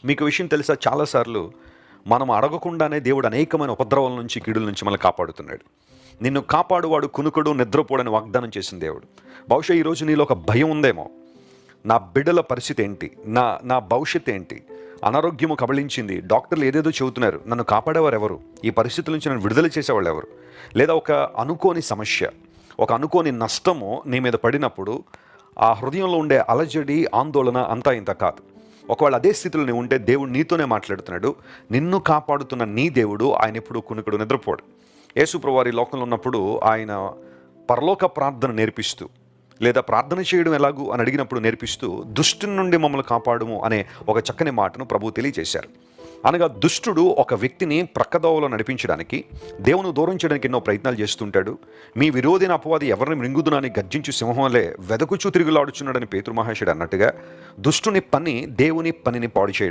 మీకు విషయం తెలుసా, చాలాసార్లు మనం అడగకుండానే దేవుడు అనేకమైన ఉపద్రవాల నుంచి, కీడుల నుంచి మనల్ని కాపాడుతున్నాడు. నిన్ను కాపాడువాడు కునుకుడు నిద్రపోడని వాగ్దానం చేసిన దేవుడు. బహుశా ఈరోజు నీలో ఒక భయం ఉందేమో. నా బిడ్డల పరిస్థితి ఏంటి, నా నా భవిష్యత్తు ఏంటి, అనారోగ్యము కబళించింది, డాక్టర్లు ఏదేదో చెబుతున్నారు, నన్ను కాపాడేవారు ఎవరు, ఈ పరిస్థితుల నుంచి నన్ను విడుదల చేసేవాళ్ళు ఎవరు, లేదా ఒక అనుకోని సమస్య, ఒక అనుకోని నష్టము నీ మీద పడినప్పుడు ఆ హృదయంలో ఉండే అలజడి, ఆందోళన అంతా ఇంత కాదు. ఒకవేళ అదే స్థితిలో నీవు ఉంటే దేవుడు నీతోనే మాట్లాడుతున్నాడు. నిన్ను కాపాడుతున్న నీ దేవుడు ఆయన ఎప్పుడు కునుకుడు నిద్రపోడు. యేసు ప్రభువారు ఈ లోకంలో ఉన్నప్పుడు ఆయన పరలోక ప్రార్థన నేర్పిస్తూ, లేదా ప్రార్థన చేయడం ఎలాగూ అని అడిగినప్పుడు నేర్పిస్తూ, దుష్టుని నుండి మమ్మల్ని కాపాడుము అనే ఒక చక్కని మాటను ప్రభువు తెలియజేశారు. అనగా దుష్టుడు ఒక వ్యక్తిని ప్రక్కదోవలో నడిపించడానికి, దేవుని దూరం చేయడానికి ఎన్నో ప్రయత్నాలు చేస్తుంటాడు. మీ విరోధిన అపవాది ఎవరిని మృంగుదునని గర్జించు సింహంలే వెదకుచూ తిరుగులాడుచున్నాడని పేతురు మహాశయుడు అన్నట్టుగా, దుష్టుని పని దేవుని పనిని పాడు చేయడం.